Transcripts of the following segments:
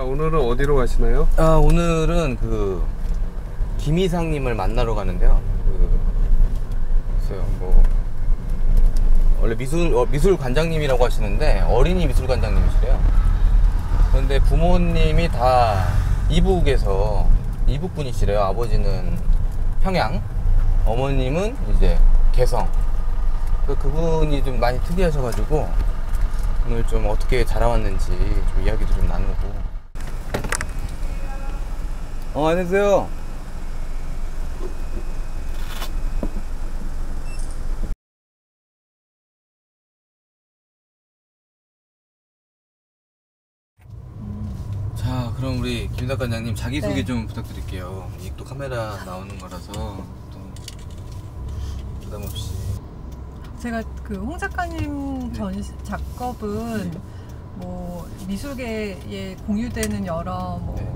오늘은 어디로 가시나요? 오늘은 김 이상님을 만나러 가는데요. 글쎄요, 원래 미술 관장님이라고 하시는데 어린이 미술 관장님이시래요. 그런데 부모님이 다 이북 분이시래요. 아버지는 평양, 어머님은 이제 개성. 그분이 좀 많이 특이하셔가지고 오늘 좀 어떻게 자라왔는지 좀 이야기도 좀 나누고. 안녕하세요. 자, 그럼 우리 김 작가님 자기소개 네. 좀 부탁드릴게요. 이게 또 카메라 나오는 거라서 또 부담 없이. 제가 홍 작가님 네. 작업은 네. 미술계에 공유되는 여러 네.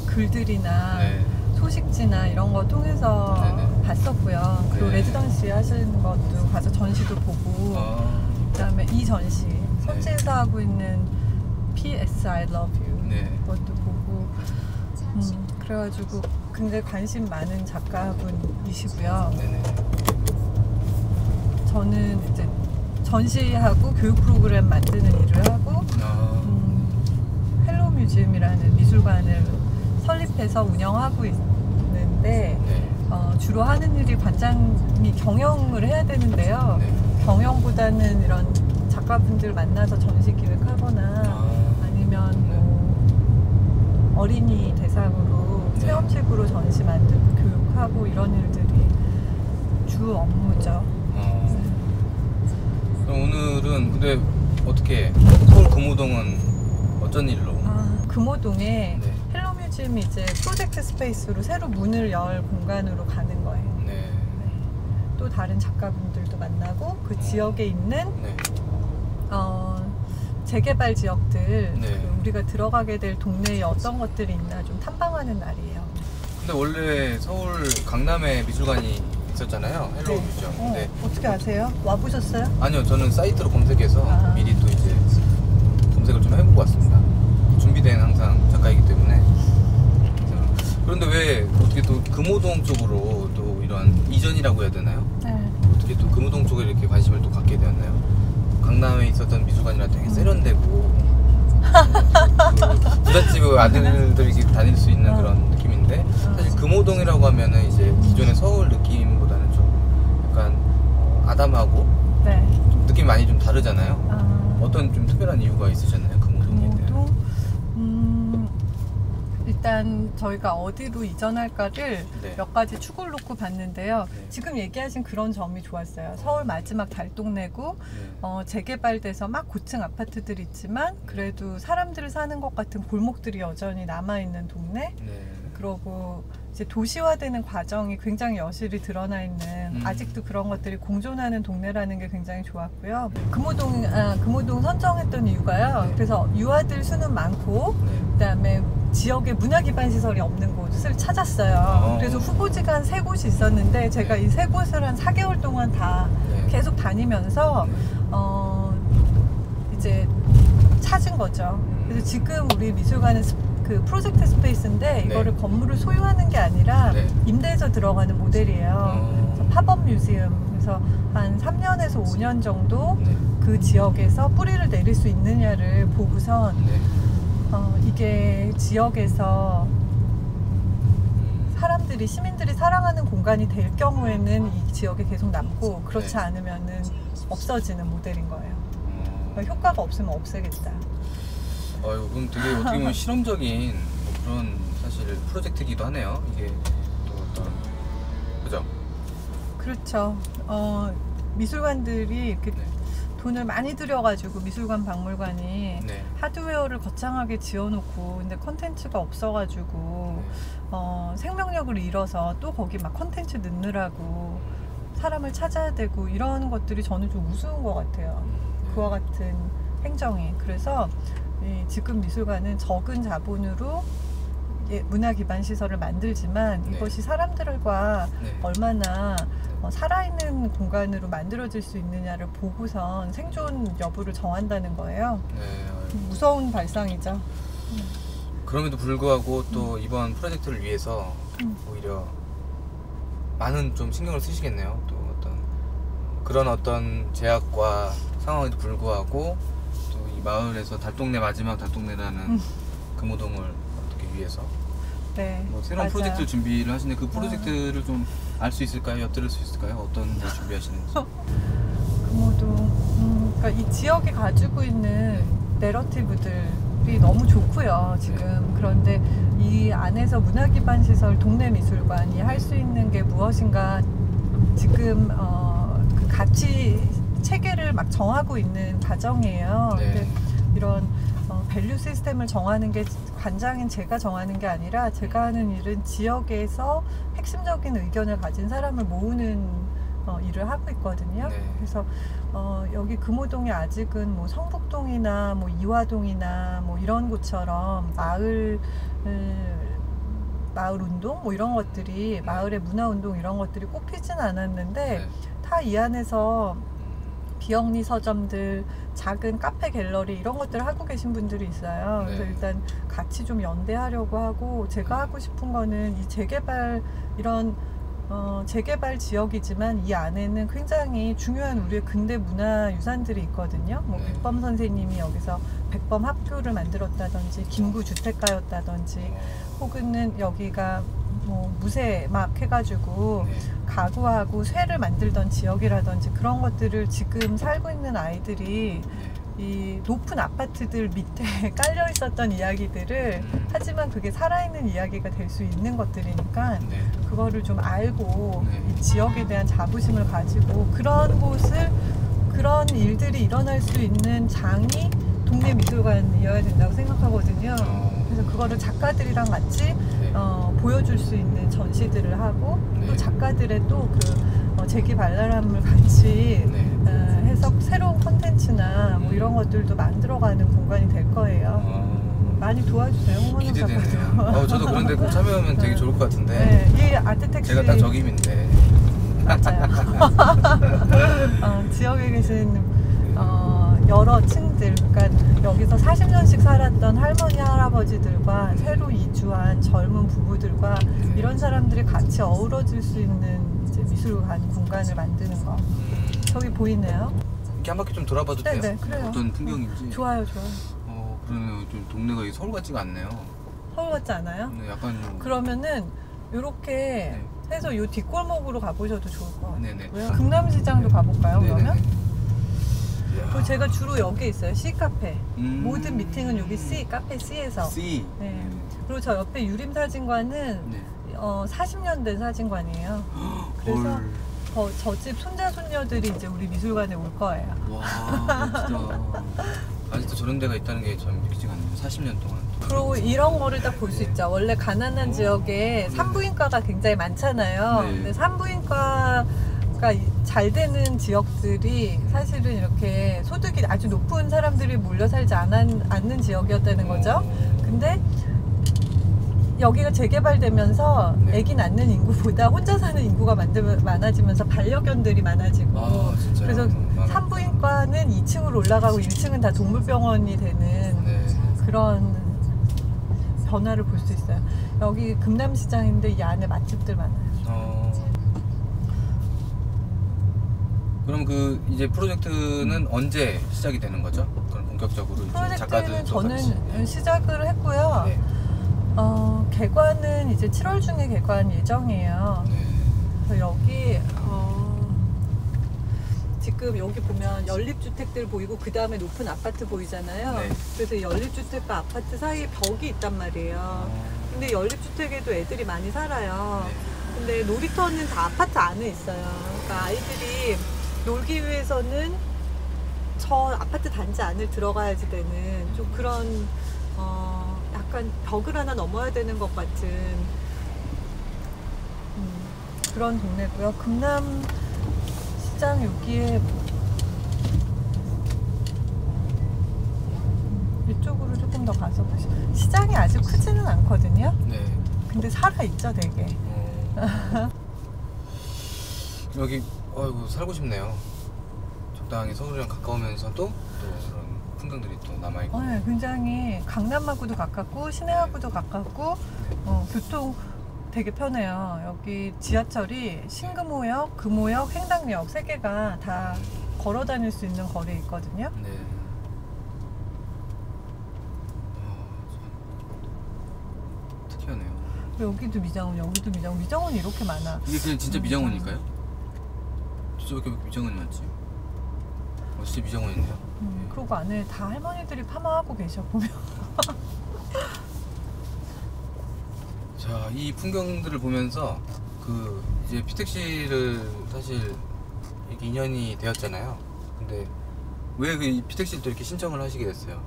글들이나 네. 소식지나 이런 거 통해서 네네. 봤었고요. 그리고 네. 레지던시 하시는 것도 가서 전시도 보고, 그다음에 이 전시 선지에서 하고 있는 P.S. I Love You 네. 그것도 보고, 그래가지고 굉장히 관심 많은 작가분이시고요. 네네. 저는 이제 전시하고 교육 프로그램 만드는 일을 하고, 헬로 뮤지엄이라는 미술관을 설립해서 운영하고 있는데, 네. 주로 하는 일이 관장이 경영을 해야 되는데요. 네. 경영보다는 이런 작가분들 만나서 전시 기획하거나 아니면 어린이 대상으로 네. 체험식으로 전시 만들고 교육하고 이런 일들이 주 업무죠. 그럼 오늘은 근데 어떻게 서울 금호동은 어쩐 일로? 금호동에 네. 헬로 뮤지엄이 이제 프로젝트 스페이스로 새로 문을 열 공간으로 가는 거예요. 네. 네. 또 다른 작가분들도 만나고 그 지역에 있는 네. 재개발 지역들, 네. 우리가 들어가게 될 동네에 어떤 것들이 있나 좀 탐방하는 날이에요. 근데 원래 서울 강남에 미술관이 있었잖아요. 헬로 네. 뮤지엄. 근데 어떻게 아세요? 와보셨어요? 아니요, 저는 사이트로 검색해서 미리 또 이제 검색을 좀 해보고 왔습니다. 준비된 항상 작가이기 때문에. 그런데 왜 어떻게 또 금호동 쪽으로 또 이런 이전이라고 해야 되나요? 네. 어떻게 또 금호동 쪽에 이렇게 관심을 또 갖게 되었나요? 강남에 있었던 미술관이랑 되게 세련되고 부잣집 아들들이 다닐 수 있는 그런 느낌인데, 사실 금호동이라고 하면은 이제 기존의 서울 느낌보다는 좀 약간 아담하고 네. 좀 느낌이 많이 좀 다르잖아요. 어떤 좀 특별한 이유가 있으셨나요? 금호동에 대한? 일단 저희가 어디로 이전할까를 네. 몇 가지 축을 놓고 봤는데요. 네. 지금 얘기하신 그런 점이 좋았어요. 서울 마지막 달동네고 네. 재개발돼서 막 고층 아파트들이 있지만 그래도 사람들이 사는 것 같은 골목들이 여전히 남아있는 동네. 네. 그러고 이제 도시화되는 과정이 굉장히 여실히 드러나 있는, 아직도 그런 것들이 공존하는 동네라는 게 굉장히 좋았고요. 금호동 선정했던 이유가요. 네. 그래서 유아들 수는 많고, 네. 그다음에 지역에 문화 기반 시설이 없는 곳을 찾았어요. 그래서 후보지가 한 3곳이 있었는데 제가 네. 이 3곳을 한 4개월 동안 다 네. 계속 다니면서 이제 찾은 거죠. 그래서 지금 우리 미술관은 그 프로젝트 스페이스인데 이거를 네. 건물을 소유하는 게 아니라 네. 임대해서 들어가는 모델이에요. 그래서 팝업 뮤지엄. 그래서 한 3년에서 5년 정도 네. 그 지역에서 뿌리를 내릴 수 있느냐를 보고선 네. 이게 지역에서 시민들이 사랑하는 공간이 될 경우에는 이 지역에 계속 남고, 그렇지 네. 않으면은 없어지는 모델인 거예요. 그러니까 효과가 없으면 없애겠다. 이건 되게 어떻게 보면 실험적인 그런 사실 프로젝트이기도 하네요. 이게 또 어떤, 그죠? 그렇죠. 미술관들이 이렇게 네. 돈을 많이 들여가지고 미술관 박물관이 네. 하드웨어를 거창하게 지어놓고, 근데 컨텐츠가 없어가지고 생명력을 잃어서 또 거기 막 컨텐츠 넣느라고 사람을 찾아야 되고 이런 것들이 저는 좀 우스운 것 같아요. 그와 같은 행정이. 그래서 지금 미술관은 적은 자본으로 문화 기반 시설을 만들지만 네. 이것이 사람들과 네. 얼마나 살아있는 공간으로 만들어질 수 있느냐를 보고선 생존 여부를 정한다는 거예요. 네. 무서운 발상이죠. 그럼에도 불구하고 또 이번 프로젝트를 위해서 오히려 많은 좀 신경을 쓰시겠네요. 또 그런 어떤 제약과 상황에도 불구하고 또 이 마을에서 달동네 마지막 달동네라는 금호동을 어떻게 위해서 네, 뭐 새로운 맞아요. 프로젝트 준비를 하시는데 그 프로젝트를 좀 알 수 있을까요? 엿들을 수 있을까요? 어떤 걸 준비하시는지. 금호동, 그러니까 이 지역이 가지고 있는 내러티브들이 너무 좋고요, 지금. 그런데 이 안에서 문화기반 시설 동네 미술관이 할 수 있는 게 무엇인가 지금 그 가치 체계를 막 정하고 있는 과정이에요. 네. 근데 이런 밸류 시스템을 정하는 게 관장인 제가 정하는 게 아니라 제가 하는 일은 지역에서 핵심적인 의견을 가진 사람을 모으는 일을 하고 있거든요. 네. 그래서 여기 금호동이 아직은 뭐 성북동이나 뭐 이화동이나 뭐 이런 곳처럼 마을 운동 뭐 이런 것들이 마을의 문화 운동 이런 것들이 꼽히진 않았는데 네. 다 이 안에서 비영리 서점들, 작은 카페 갤러리 이런 것들을 하고 계신 분들이 있어요. 네. 그래서 일단 같이 좀 연대하려고 하고 제가 하고 싶은 거는 이 재개발 이런 재개발 지역이지만 이 안에는 굉장히 중요한 우리의 근대 문화 유산들이 있거든요. 뭐 네. 백범 선생님이 여기서 백범 학교를 만들었다든지 김구 주택가였다든지 혹은 여기가 뭐 무쇠 막 해가지고 네. 가구하고 쇠를 만들던 지역이라든지 그런 것들을 지금 살고 있는 아이들이 이 높은 아파트들 밑에 깔려 있었던 이야기들을 하지만 그게 살아있는 이야기가 될 수 있는 것들이니까 네. 그거를 좀 알고 네. 이 지역에 대한 자부심을 가지고 그런 곳을 그런 일들이 일어날 수 있는 장이 동네 미술관이어야 된다고 생각하거든요. 그래서 그거를 작가들이랑 같이 네. 보여줄 수 있는 전시들을 하고 네. 또 작가들의 또 그 재기발랄함을 같이 네. 해서 새로운 콘텐츠나 뭐 이런 것들도 만들어가는 공간이 될 거예요. 많이 도와주세요, 홍원영 기대되네요. 작가도. 저도 그런데 꼭 참여하면 되게 좋을 것 같은데. 네, 이 아트택시 제가 딱 적임인데. 맞아요. 지역에 계신 여러 층들, 그러니까 여기서 40년씩 살았던 할머니 할아버지들과 새로 이주한 젊은 부부들과 이런 사람들이 같이 어우러질 수 있는 이제 미술관 공간을 만드는 거. 저기 보이네요. 이렇게 한 바퀴 좀 돌아봐도 돼요? 네네, 그래요. 어떤 풍경인지. 좋아요, 좋아요. 그러네요. 좀 동네가 서울 같지가 않네요. 서울 같지 않아요? 네, 약간 좀. 그러면은 이렇게 해서 이 뒷골목으로 가보셔도 좋을 것 같아요. 네네. 금남시장도 가볼까요, 네네네. 그러면? 이야. 그리고 제가 주로 여기에 있어요. C카페. 음. 모든 미팅은 여기 C, 카페 C에서. C. 네. 그리고 저 옆에 유림사진관은 네. 40년 된 사진관이에요. 그래서 저 집 손자 손녀들이 이제 우리 미술관에 올 거예요. 와, 멋지다. 아직도 저런 데가 있다는 게 참 믿기지가 않네요. 40년 동안. 그리고 이런 거를 딱 볼 수 있죠. 원래 가난한 지역에 산부인과가 굉장히 많잖아요. 네. 근데 산부인과가 잘 되는 지역들이 사실은 이렇게 소득이 아주 높은 사람들이 몰려 살지 않는 지역이었다는 거죠. 근데 여기가 재개발되면서 네. 아기 낳는 인구보다 혼자 사는 인구가 많아지면서 반려견들이 많아지고 진짜요? 그래서 산부인과는 2층으로 올라가고 1층은 다 동물병원이 되는 네. 그런 변화를 볼 수 있어요. 여기 금남시장인데 이 안에 맛집들 많아요. 그럼 그 이제 프로젝트는 언제 시작이 되는 거죠? 그럼 본격적으로 이제 프로젝트는 작가들도 저는 같이. 시작을 했고요. 네. 개관은 이제 7월 중에 개관 예정이에요. 네. 그래서 여기 지금 여기 보면 연립주택들 보이고 그 다음에 높은 아파트 보이잖아요. 네. 그래서 연립주택과 아파트 사이에 벽이 있단 말이에요. 근데 연립주택에도 애들이 많이 살아요. 네. 근데 놀이터는 다 아파트 안에 있어요. 그러니까 아이들이 놀기 위해서는 저 아파트 단지 안을 들어가야지 되는 좀 그런 약간 벽을 하나 넘어야 되는 것 같은 그런 동네고요. 금남 시장 여기에 이쪽으로 조금 더 가서 보시죠. 시장이 아주 크지는 않거든요. 네. 근데 살아있죠, 되게. 여기 살고 싶네요. 적당히 서울이랑 가까우면서도 또 그런 풍경들이 또 남아있고. 네, 굉장히 강남하고도 가깝고 시내하고도 가깝고 교통 되게 편해요. 여기 지하철이 신금호역, 금호역, 횡단역 3개가 다 걸어 다닐 수 있는 거리에 있거든요. 네. 참 특이하네요. 여기도 미장원, 여기도 미장원. 미장원이 이렇게 많아. 이게 그냥 진짜 미장원일까요? 진짜 왜 이렇게 미장원이 많지? 진짜 미장원이네요. 그리고 안에 다 할머니들이 파마하고 계셔 보면. 자, 이 풍경들을 보면서 그 이제 피택시를 사실 이렇게 인연이 되었잖아요. 근데 왜 그 피택시를 또 이렇게 신청을 하시게 됐어요?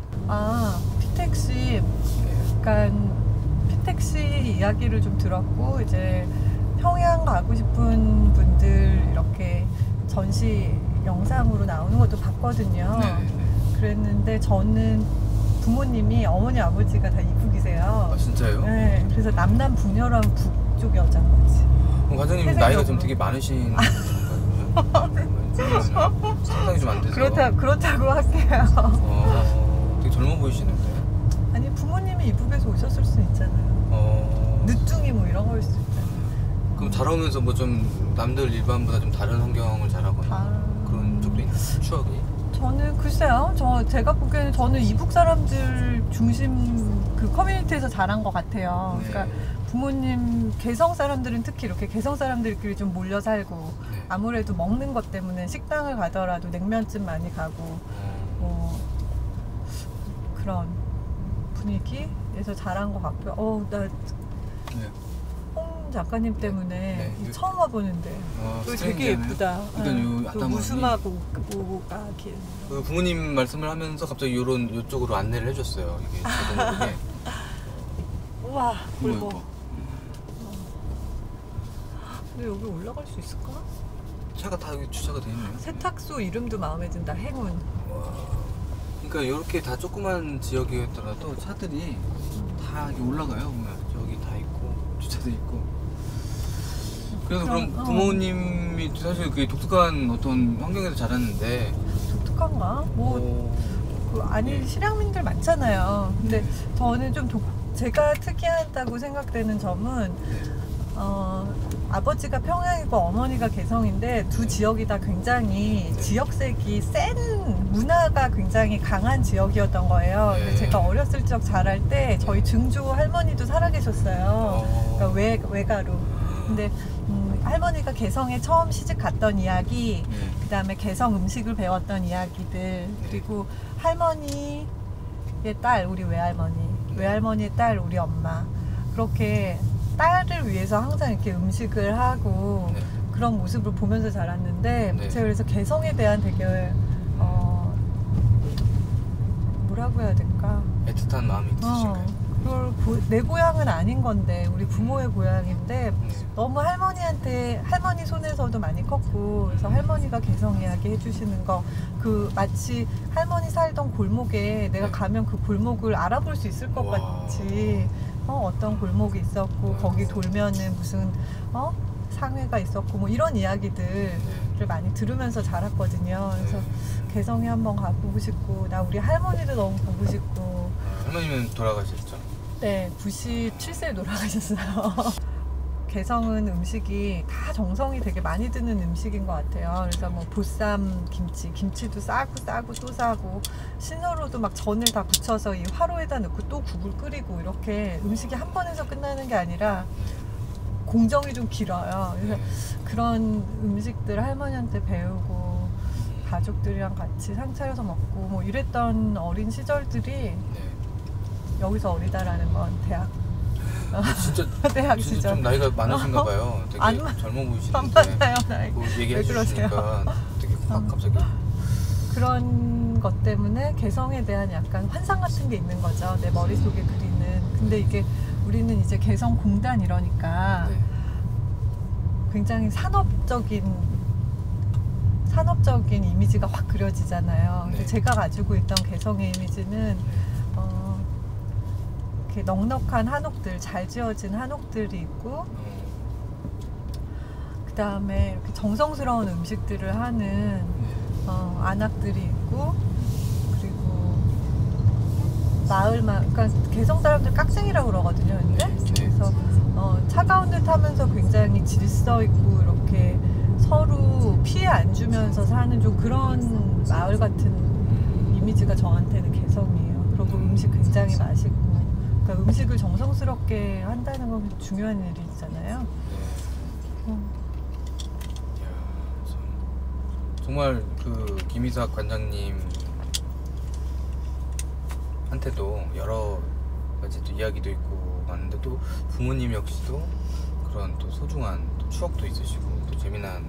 피택시, 네. 약간 피택시 이야기를 좀 들었고 이제 평양 가고 싶은 분들 이렇게 전시 영상으로 나오는 것도 봤거든요. 네네네. 그랬는데 저는 부모님이 어머니 아버지가 다 이북이세요. 아, 진짜요? 네, 그래서 남남 북녀라면 북쪽 여자인 거지. 과장님 세세적으로. 나이가 좀 되게 많으신 분이거든요. 상당히 좀 안 돼서. 그렇다고 할게요. 되게 젊어 보이시는데. 아니 부모님이 이북에서 오셨을 수 있잖아요. 늦둥이 뭐 이런 거일 수 있잖아요. 그럼 자라오면서 뭐 좀 남들 일반보다 좀 다른 환경을 자라거나 그런 적도 있나요? 추억이? 저는 글쎄요. 제가 보기에는 저는 이북 사람들 중심 그 커뮤니티에서 자란 것 같아요. 네. 그러니까 부모님 개성 사람들은 특히 이렇게 개성 사람들끼리 좀 몰려 살고 네. 아무래도 먹는 것 때문에 식당을 가더라도 냉면집 많이 가고 그런 분위기에서 자란 것 같고요. 나 네. 홍 작가님 때문에 네. 처음 와보는데 되게 스트레인지하네요. 예쁘다. 그러니까 요 무스마고 길. 그 부모님 말씀을 하면서 갑자기 요쪽으로 안내를 해줬어요. 이게 저도 모르게. 우와, 이거. 굵어. 근데 여기 올라갈 수 있을까? 차가 다 여기 주차가 돼 있네요. 세탁소 이름도 마음에 든다. 행운. 그러니까 이렇게 다 조그만 지역이었더라도 차들이 다 이렇게 올라가요. 보면 저기 다 있고 주차돼 있고. 그래서 그럼 부모님이 사실 그게 독특한 어떤 환경에서 자랐는데. 독특한가? 네. 실향민들 많잖아요. 근데 저는 좀 제가 특이하다고 생각되는 점은 아버지가 평양이고 어머니가 개성인데 두 지역이 다 굉장히 지역색이 센 문화가 굉장히 강한 지역이었던 거예요. 근데 제가 어렸을 적 자랄 때 저희 증조 할머니도 살아계셨어요. 그러니까 외가로. 근데 할머니가 개성에 처음 시집 갔던 이야기, 그 다음에 개성 음식을 배웠던 이야기들, 그리고 할머니의 딸, 우리 외할머니의 딸, 우리 엄마, 그렇게 딸을 위해서 항상 이렇게 음식을 하고 그런 모습을 보면서 자랐는데 제가 그래서 개성에 대한 되게 뭐라고 해야 될까? 애틋한 마음이 드실까요? 그걸 내 고향은 아닌 건데 우리 부모의 고향인데 너무 할머니 손에서도 많이 컸고 그래서 할머니가 개성 이야기 해주시는 거 마치 할머니 살던 골목에 내가 가면 그 골목을 알아볼 수 있을 것 같이 어떤 골목이 있었고 거기 돌면은 무슨 상회가 있었고 뭐 이런 이야기들을 많이 들으면서 자랐거든요. 그래서 개성에 한번 가보고 싶고 나 우리 할머니도 너무 보고 싶고. 할머님은 돌아가셨죠? 네, 97세에 돌아가셨어요. 개성은 음식이 다 정성이 되게 많이 드는 음식인 것 같아요. 그래서 뭐 보쌈 김치도 싸고 또 싸고 신선으로도 막 전을 다 부쳐서 이 화로에다 넣고 또 국을 끓이고 이렇게 음식이 한 번에서 끝나는 게 아니라 공정이 좀 길어요. 그래서 그런 음식들 할머니한테 배우고 가족들이랑 같이 상 차려서 먹고 뭐 이랬던 어린 시절들이 여기서 어리다라는 건 대학 진짜 대학 진짜 시절 좀 나이가 많으신가 봐요. 되게 젊어 보이시는데. 안 맞아요, 나이. 뭐 얘기해 왜 그러세요? 주시니까 되게 확 갑자기. 그런 것 때문에 개성에 대한 약간 환상 같은 게 있는 거죠. 내 머릿속에 그리는. 근데 이게 우리는 이제 개성공단 이러니까 굉장히 산업적인 이미지가 확 그려지잖아요. 근데 제가 가지고 있던 개성의 이미지는 이렇게 넉넉한 한옥들, 잘 지어진 한옥들이 있고 그 다음에 이렇게 정성스러운 음식들을 하는 안악들이 있고 그리고 그러니까 개성 사람들 깍쟁이라고 그러거든요. 근데 그래서 차가운 듯 하면서 굉장히 질서 있고 이렇게 서로 피해 안 주면서 사는 좀 그런 마을 같은 이미지가 저한테는 개성이에요. 그리고 음식 굉장히 맛있고, 그러니까 음식을 정성스럽게 한다는 건 중요한 일이잖아요. 정말 그 김희삭 관장님 한테도 여러 가지 또 이야기도 있고 많은데, 또 부모님 역시도 그런 또 소중한 또 추억도 있으시고 또 재미난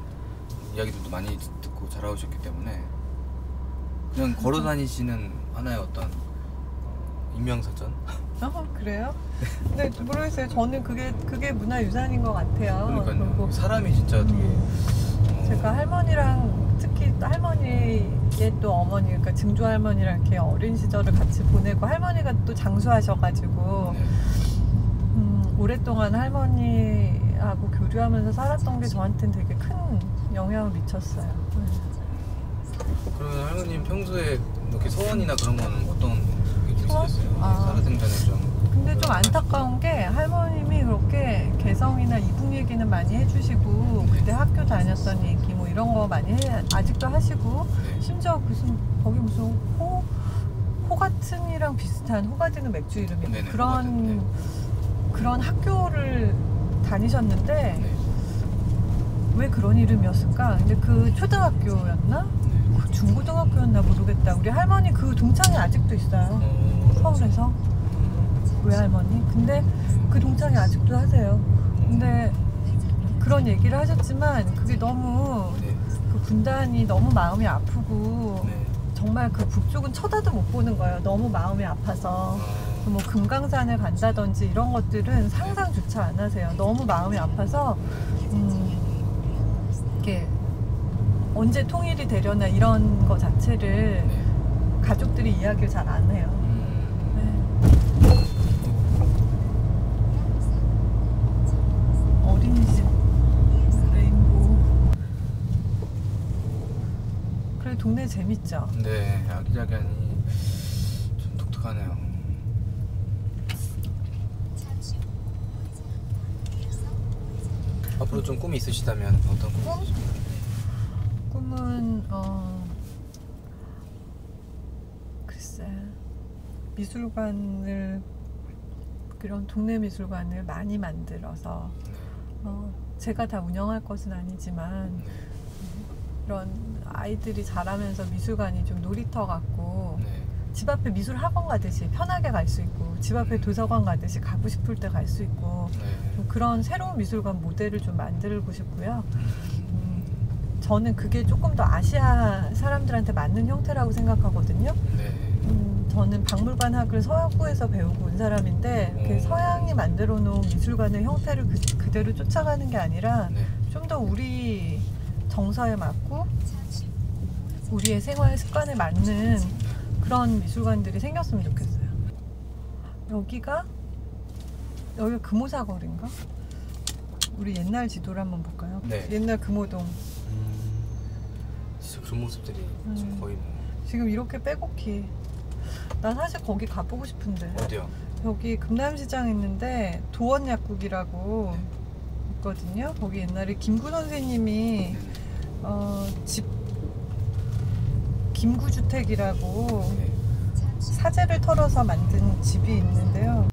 이야기들도 많이 듣고 자라오셨기 때문에 그냥 걸어 다니시는 하나의 어떤 인명사전? 그래요? 근데 모르겠어요. 저는 그게 문화유산인 것 같아요. 그러니까요. 그리고 사람이 진짜 되게 제가 할머니랑, 특히 할머니의 또 어머니, 그러니까 증조 할머니랑 이렇게 어린 시절을 같이 보내고, 할머니가 또 장수하셔가지고 오랫동안 할머니하고 교류하면서 살았던 게 저한테는 되게 큰 영향을 미쳤어요. 그러면 할머님 평소에 이렇게 소원이나 그런 거는 어떤 게 소원? 있으셨어요? 살아생전에 좀. 근데 좀 안타까운 게 할머님이 그렇게 개성이나 이북 얘기는 많이 해주시고, 그때 학교 다녔던 얘기 뭐 이런 거 많이 아직도 하시고, 심지어 거기 무슨 호가튼이랑 비슷한, 호가든은 맥주 이름이고, 네네, 호가든, 그런 학교를 다니셨는데 네. 왜 그런 이름이었을까? 근데 그 초등학교였나? 그 중고등학교였나 모르겠다. 우리 할머니 그 동창이 아직도 있어요. 서울에서. 외할머니. 근데 그 동창이 아직도 하세요. 근데 그런 얘기를 하셨지만 그게 너무 그 분단이 너무 마음이 아프고 정말 그 북쪽은 쳐다도 못 보는 거예요. 너무 마음이 아파서. 뭐 금강산을 간다든지 이런 것들은 상상조차 안 하세요. 너무 마음이 아파서 이렇게 언제 통일이 되려나 이런 거 자체를 가족들이 이야기를 잘 안 해요. 어린이집 레인보우. 그래, 동네 재밌죠? 네, 아기자기하니 좀 독특하네요. 앞으로 좀 꿈이 있으시다면 어떤 꿈이 있으실까요? 꿈은 글쎄, 미술관을, 그런 동네 미술관을 많이 만들어서 제가 다 운영할 것은 아니지만 이런 아이들이 자라면서 미술관이 좀 놀이터 같고 집 앞에 미술 학원 가듯이 편하게 갈 수 있고, 집 앞에 도서관 가듯이 가고 싶을 때 갈 수 있고, 좀 그런 새로운 미술관 모델을 좀 만들고 싶고요. 저는 그게 조금 더 아시아 사람들한테 맞는 형태라고 생각하거든요. 저는 박물관 학을 서구에서 배우고 온 사람인데, 그 서양이 만들어 놓은 미술관의 형태를 그대로 쫓아가는 게 아니라 좀 더 우리 정서에 맞고 우리의 생활 습관에 맞는 그런 미술관들이 생겼으면 좋겠어요. 여기가 금오사거리인가? 우리 옛날 지도를 한번 볼까요? 네. 옛날 금오동. 진짜 그런 모습들이 지금 거의 뭐. 지금 이렇게 빼곡히. 난 사실 거기 가보고 싶은데. 어디요? 여기 금남시장 있는데 도원약국이라고 있거든요. 거기 옛날에 김구 선생님이 집 김구주택이라고 사제를 털어서 만든 집이 있는데요.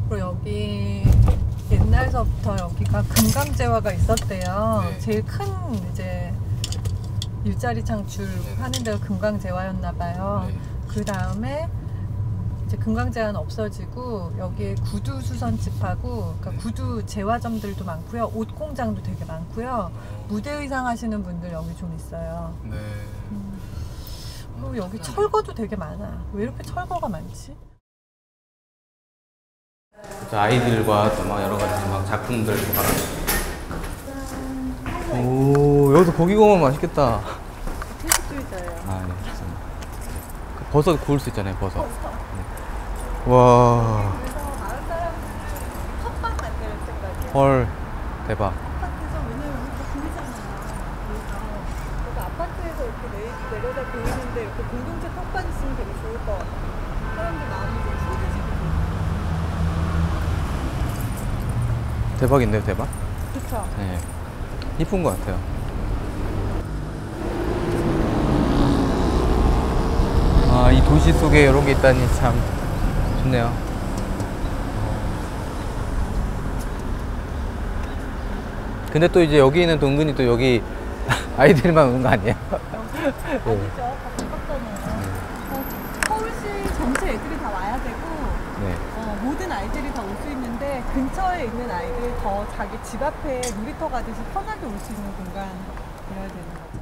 그리고 여기 옛날서부터 여기가 금강제화가 있었대요. 제일 큰 이제 일자리 창출하는 데가 금강제화였나봐요. 그 다음에 이제 금강제화는 없어지고 여기에 구두 수선집하고, 그러니까 구두 제화점들도 많고요, 옷 공장도 되게 많고요, 무대 의상 하시는 분들 여기 좀 있어요. 그리고 여기 철거도 되게 많아. 왜 이렇게 철거가 많지? 아이들과 또 막 여러 가지 막 작품들 막. 오, 여기서 고기 구우면 맛있겠다. 태식주의자예요. 아, 네, 좋습니다. 버섯 구울 수 있잖아요, 버섯. 와. 그래서 마을 헐, 대박. 아파트에서 왜냐면 여기가 보이잖아요. 그래서 여기 아파트에서 이렇게 내려다 보이는데 이렇게 공동체 턱반 있으면 되게 좋을 것 같아요. 사람들 마음이 좀 소개지고. 대박인데요, 대박? 그쵸? 네. 이쁜 것 같아요. 아, 이 도시 속에 이런 게 있다니 참 좋네요. 근데 또 이제 여기는 또 은근히 또 여기 아이들만 오는 거 아니에요? 아니죠. 다 가깝잖아요. 서울시 전체 애들이 다 와야 되고 네. 모든 아이들이 다 올 수 있는데 근처에 있는 아이들이 더 자기 집 앞에 놀이터 가듯이 편하게 올 수 있는 공간이어야 되는 거죠.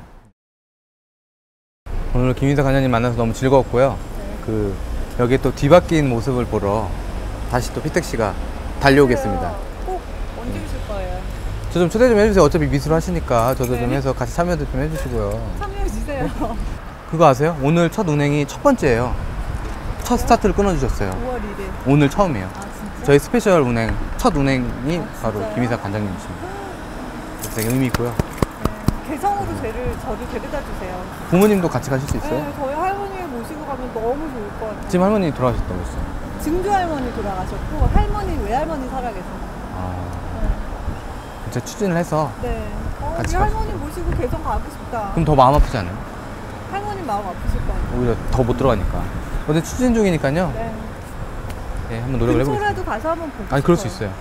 오늘 김인사 관장님 만나서 너무 즐거웠고요. 네. 그 여기 또 뒤바뀐 모습을 보러 다시 또 피택 씨가 달려오겠습니다. 꼭 언제 오실 거예요? 저 좀 초대 좀 해주세요. 어차피 미술 하시니까 저도 네. 좀 해서 같이 참여도 좀 해주시고요. 참여해 주세요. 그거 아세요? 오늘 첫 운행이 첫 번째예요. 첫 스타트를 끊어주셨어요. 5월 1일. 오늘 처음이에요. 아 진짜? 저희 스페셜 운행 첫 운행이 아, 바로 진짜요? 김인사 관장님이십니다. 그래서 되게 의미 있고요. 네. 개성으로 저를 데려다 주세요. 부모님도 같이 가실 수 있어요? 네, 저희 할머니 모시고 가면 너무 좋을 것 같아요. 지금 할머니 돌아가셨다고 했어요. 증조 할머니 돌아가셨고 할머니 외할머니 살아계세요. 아, 진짜 추진을 해서 네. 같이 우리 할머니 가시죠. 모시고 개성 가고 싶다. 그럼 더 마음 아프지 않아요? 할머니 마음 아프실 거 아니에요. 오히려 더 못 들어가니까. 근데 추진 중이니까요. 네. 네, 한번 노력을 해보겠습니다. 근처라도 가서 한번 보고 아니, 그럴 수 싶어요. 있어요.